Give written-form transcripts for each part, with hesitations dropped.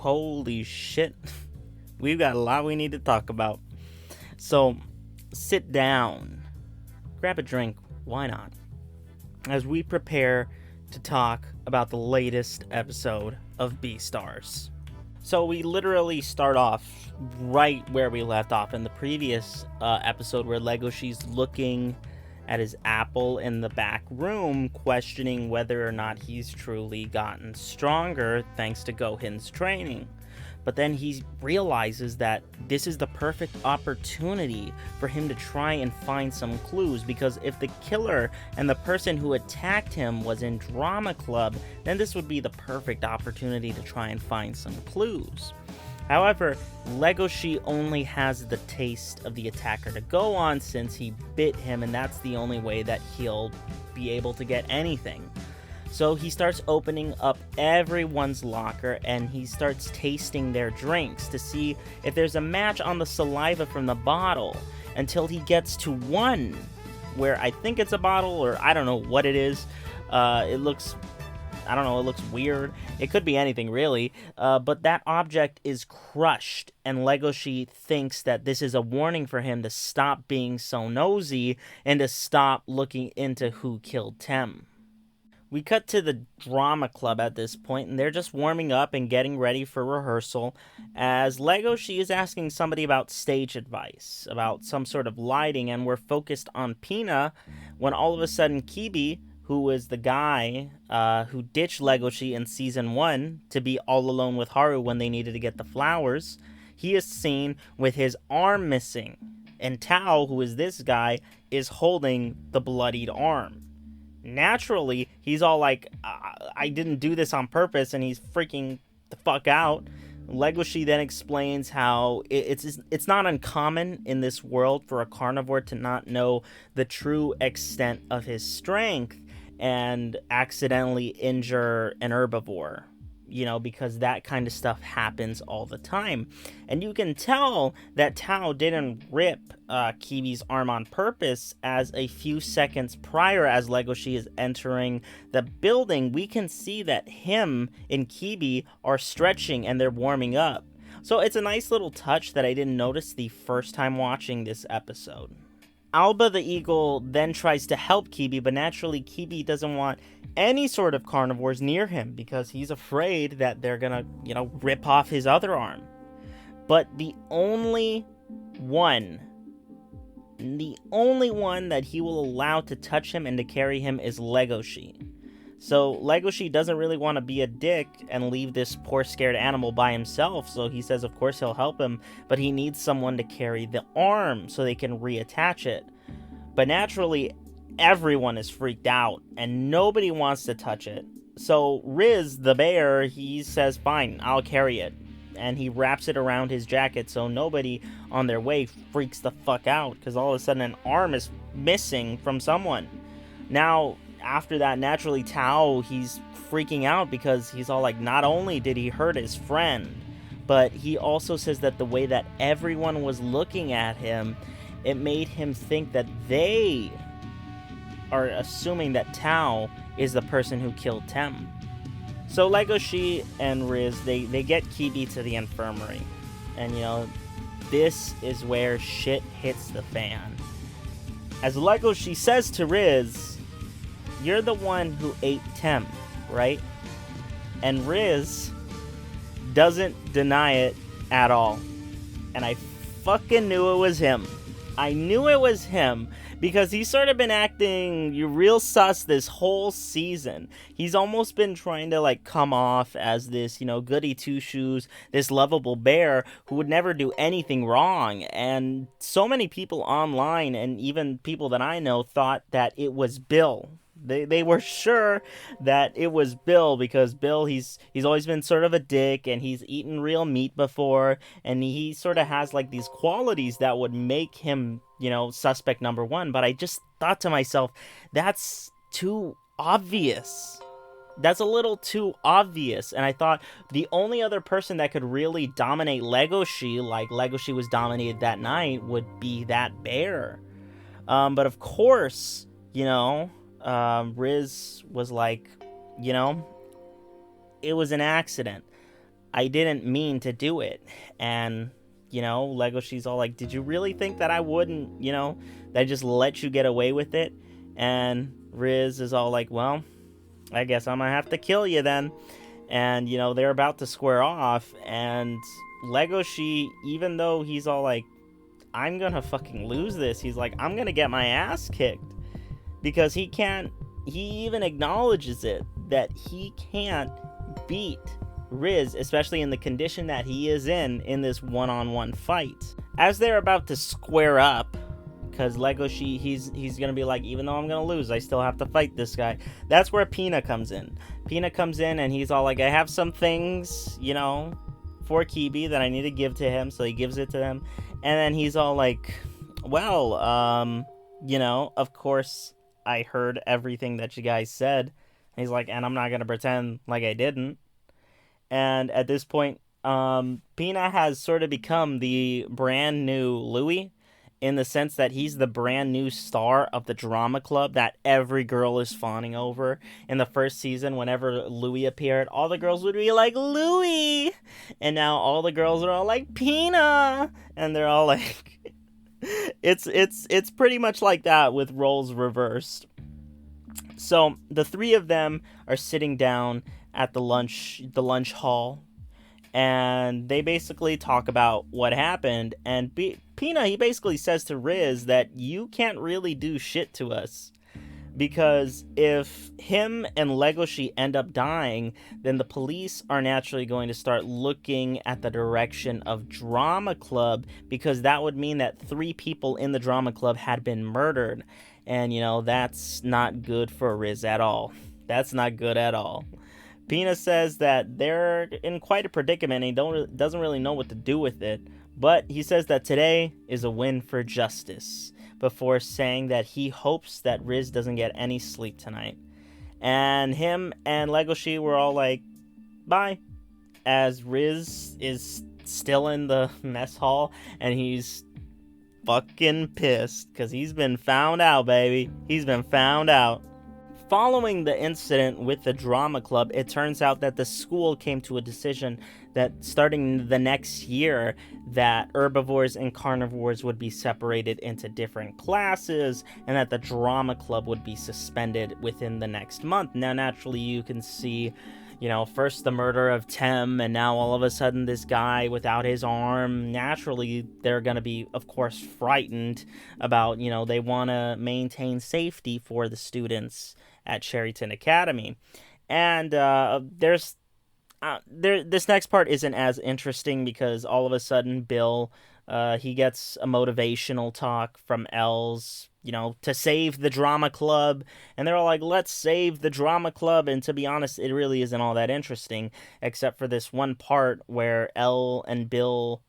holy shit. We've got a lot we need to talk about. So, sit down, grab a drink, why not? As we prepare to talk about the latest episode of Beastars. So we literally start off right where we left off in the previous episode, where Legosi's looking at his apple in the back room, questioning whether or not he's truly gotten stronger thanks to Gohan's training. But then he realizes that this is the perfect opportunity for him to try and find some clues, because if the killer and the person who attacked him was in drama club, then this would be the perfect opportunity to try and find some clues. However, Legosi only has the taste of the attacker to go on since he bit him, and that's the only way that he'll be able to get anything. So he starts opening up everyone's locker and he starts tasting their drinks to see if there's a match on the saliva from the bottle, until he gets to one where I think it's a bottle, or I don't know what it is. It looks weird. It could be anything really, but that object is crushed, and Legosi thinks that this is a warning for him to stop being so nosy and to stop looking into who killed Tem. We cut to the drama club at this point, and they're just warming up and getting ready for rehearsal, as Legosi is asking somebody about stage advice, about some sort of lighting, and we're focused on Pina, when all of a sudden Kibi, who was the guy who ditched Legosi in Season 1 to be all alone with Haru when they needed to get the flowers, he is seen with his arm missing, and Tao, who is this guy, is holding the bloodied arm. Naturally, he's all like, I didn't do this on purpose, and he's freaking the fuck out. Legosi then explains how it's not uncommon in this world for a carnivore to not know the true extent of his strength and accidentally injure an herbivore, because that kind of stuff happens all the time. And you can tell that Tao didn't rip Kibi's arm on purpose, as a few seconds prior, as Legosi is entering the building, we can see that him and Kibi are stretching and they're warming up. So it's a nice little touch that I didn't notice the first time watching this episode. Alba the eagle then tries to help Kibi, but naturally Kibi doesn't want any sort of carnivores near him because he's afraid that they're gonna, rip off his other arm. But the only one that he will allow to touch him and to carry him is Legosi. So Legosi doesn't really want to be a dick and leave this poor scared animal by himself, so he says of course he'll help him, but he needs someone to carry the arm so they can reattach it. But naturally, everyone is freaked out and nobody wants to touch it. So Riz, the bear, he says, fine, I'll carry it. And he wraps it around his jacket so nobody on their way freaks the fuck out, because all of a sudden an arm is missing from someone. Now, after that, naturally, Tao, he's freaking out because he's all like, not only did he hurt his friend, but he also says that the way that everyone was looking at him, it made him think that they are assuming that Tao is the person who killed Tem. So Legosi and Riz, they get Kibi to the infirmary. And, this is where shit hits the fan. As Legosi says to Riz, you're the one who ate Tem, right? And Riz doesn't deny it at all. And I fucking knew it was him. I knew it was him because he's sort of been acting real sus this whole season. He's almost been trying to come off as this, goody two-shoes, this lovable bear who would never do anything wrong. And so many people online and even people that I know thought that it was Bill. They were sure that it was Bill because Bill, he's always been sort of a dick and he's eaten real meat before, and he sort of has these qualities that would make him, suspect number one. But I just thought to myself, that's too obvious. That's a little too obvious. And I thought the only other person that could really dominate Legosi, like Legosi was dominated that night, would be that bear. But of course, Riz was like, it was an accident. I didn't mean to do it. And, Legoshi's all like, did you really think that I wouldn't, that I just let you get away with it? And Riz is all like, well, I guess I'm gonna have to kill you then. And, they're about to square off, and Legoshi, even though he's all like, I'm gonna fucking lose this, he's like, I'm gonna get my ass kicked. Because he even acknowledges it, that he can't beat Riz, especially in the condition that he is in this one-on-one fight. As they're about to square up, because Legoshi, he's gonna be like, even though I'm gonna lose, I still have to fight this guy. That's where Pina comes in. Pina comes in, and he's all like, I have some things, for Kibi that I need to give to him, so he gives it to him. And then he's all like, well, of course, I heard everything that you guys said. And he's like, and I'm not gonna pretend like I didn't. And at this point, Pina has sort of become the brand new Louis, in the sense that he's the brand new star of the drama club that every girl is fawning over. In the first season, whenever Louis appeared, all the girls would be like, Louis! And now all the girls are all like, Pina! And they're all like... It's pretty much like that, with roles reversed. So the three of them are sitting down at the lunch hall, and they basically talk about what happened. And Pina, he basically says to Riz that you can't really do shit to us, because if him and Legoshi end up dying, then the police are naturally going to start looking at the direction of Drama Club, because that would mean that 3 people in the Drama Club had been murdered. And, that's not good for Riz at all. That's not good at all. Pina says that they're in quite a predicament, and he doesn't really know what to do with it. But he says that today is a win for justice, before saying that he hopes that Riz doesn't get any sleep tonight. And him and Legoshi were all like, bye. As Riz is still in the mess hall, and he's fucking pissed, because he's been found out, baby. He's been found out. Following the incident with the drama club, it turns out that the school came to a decision that starting the next year, that herbivores and carnivores would be separated into different classes, and that the drama club would be suspended within the next month. Now, naturally, you can see, first the murder of Tem, and now all of a sudden this guy without his arm. Naturally, they're going to be, of course, frightened about, they want to maintain safety for the students at Cherryton Academy. And this next part isn't as interesting, because all of a sudden Bill, he gets a motivational talk from Els, to save the drama club. And they're all like, let's save the drama club. And to be honest, it really isn't all that interesting, except for this one part where Elle and Bill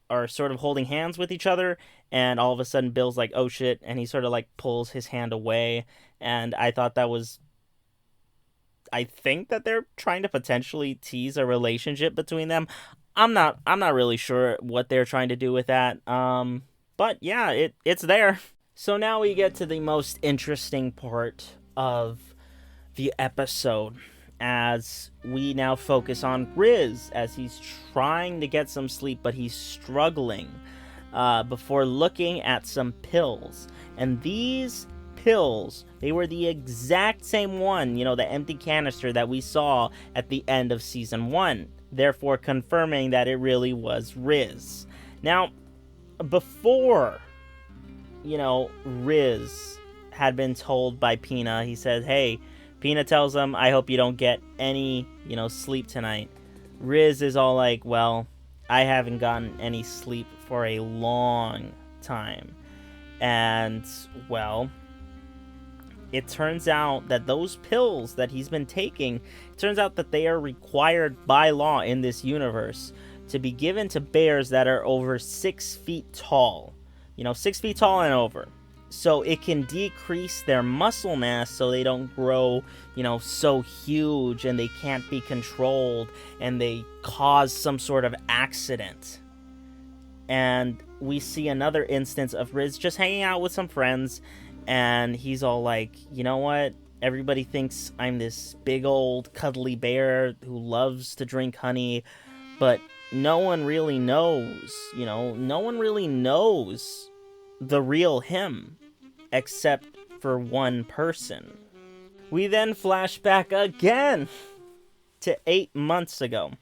are sort of holding hands with each other, and all of a sudden Bill's like, oh shit, and he sort of like pulls his hand away. And I think that they're trying to potentially tease a relationship between them. I'm not really sure what they're trying to do with that. But yeah, it's there. So now we get to the most interesting part of the episode, as we now focus on Riz, as he's trying to get some sleep, but he's struggling, before looking at some pills. And these pills, they were the exact same one, the empty canister that we saw at the end of season 1, therefore confirming that it really was Riz. Now, before, Riz had been told by Pina, he said, hey, Pina tells him, I hope you don't get any, sleep tonight. Riz is all like, well, I haven't gotten any sleep for a long time. And, well, it turns out that those pills that he's been taking, it turns out that they are required by law in this universe to be given to bears that are over 6 feet tall. 6 feet tall and over. So it can decrease their muscle mass so they don't grow, so huge and they can't be controlled and they cause some sort of accident. And we see another instance of Riz just hanging out with some friends, and he's all like, you know what? Everybody thinks I'm this big old cuddly bear who loves to drink honey, But no one really knows, no one really knows the real him, except for one person. We then flash back again to 8 months ago,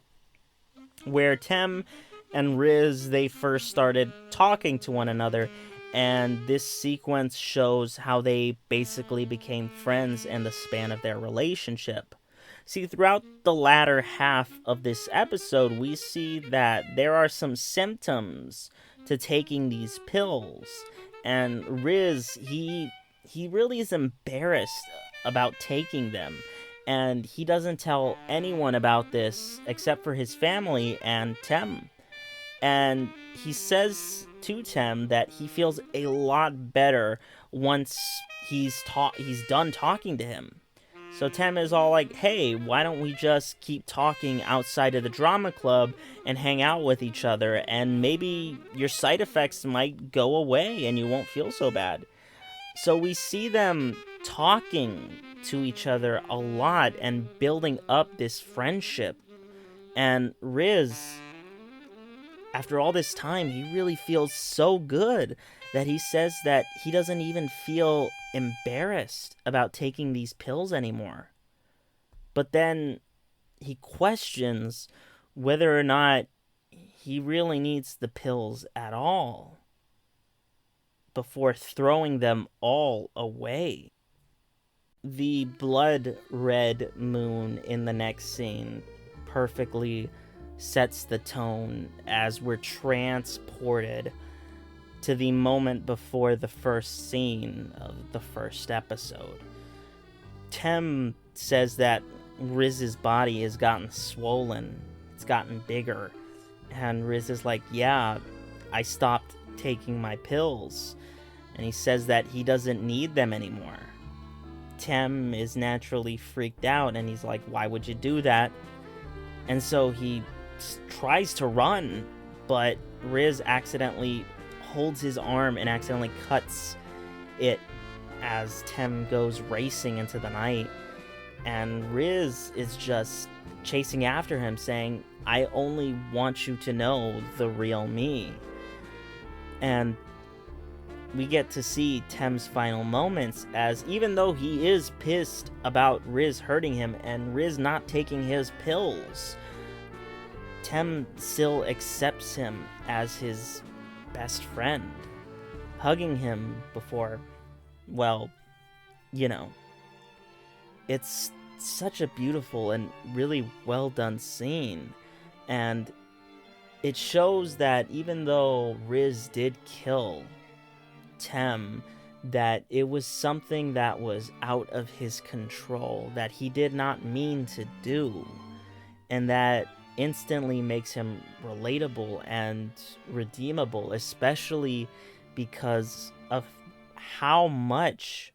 where Tem and Riz, they first started talking to one another, and this sequence shows how they basically became friends in the span of their relationship. See, throughout the latter half of this episode, we see that there are some symptoms to taking these pills, and Riz, he really is embarrassed about taking them, and he doesn't tell anyone about this except for his family and Tem. And he says to Tem that he feels a lot better once he's done talking to him. So Tem is all like, hey, why don't we just keep talking outside of the drama club and hang out with each other, and maybe your side effects might go away and you won't feel so bad. So we see them talking to each other a lot and building up this friendship. And Riz, after all this time, he really feels so good that he says that he doesn't even feel embarrassed about taking these pills anymore. But then he questions whether or not he really needs the pills at all before throwing them all away. The blood red moon in the next scene perfectly sets the tone as we're transported to the moment before the first scene of the first episode. Tem says that Riz's body has gotten swollen, it's gotten bigger, and Riz is like, yeah, I stopped taking my pills, and he says that he doesn't need them anymore. Tem is naturally freaked out, and he's like, why would you do that? And so he tries to run, but Riz accidentally holds his arm and accidentally cuts it as Tem goes racing into the night. And Riz is just chasing after him, saying, I only want you to know the real me. And we get to see Tem's final moments, as even though he is pissed about Riz hurting him and Riz not taking his pills, Tem still accepts him as his best friend, hugging him before, well, it's such a beautiful and really well done scene. And it shows that even though Riz did kill Tem, that it was something that was out of his control, that he did not mean to do, and that instantly makes him relatable and redeemable, especially because of how much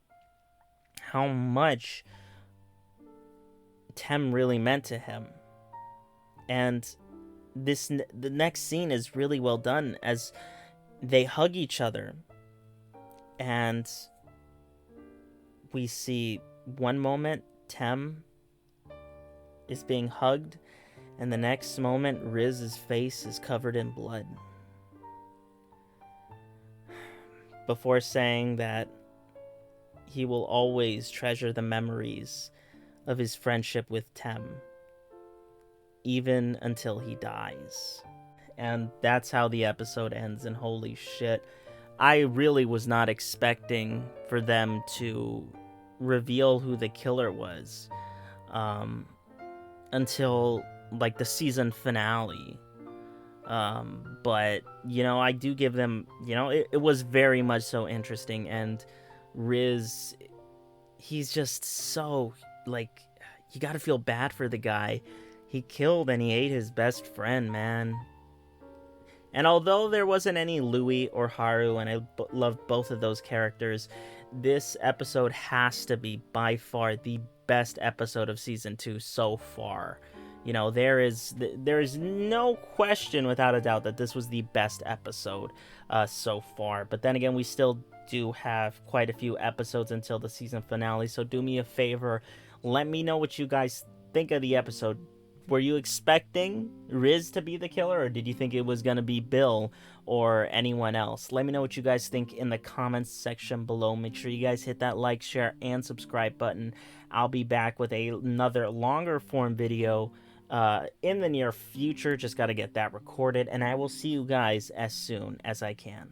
Tem really meant to him. And the next scene is really well done as they hug each other, and we see one moment Tem is being hugged, and the next moment Riz's face is covered in blood, before saying that he will always treasure the memories of his friendship with Tem, even until he dies. And that's how the episode ends, and holy shit, I really was not expecting for them to reveal who the killer was until like the season finale. But I do give them, it was very much so interesting. And Riz, he's just so, like, you gotta feel bad for the guy. He killed and he ate his best friend, man. And although there wasn't any Louis or Haru, and I loved both of those characters, this episode has to be by far the best episode of season 2 so far. There is no question without a doubt that this was the best episode so far. But then again, we still do have quite a few episodes until the season finale, so do me a favor, let me know what you guys think of the episode Were you expecting Riz to be the killer, or did you think it was going to be Bill or anyone else? Let me know what you guys think in the comments section below. Make sure you guys hit that like, share, and subscribe button. I'll be back with another longer form video in the near future. Just got to get that recorded, and I will see you guys as soon as I can.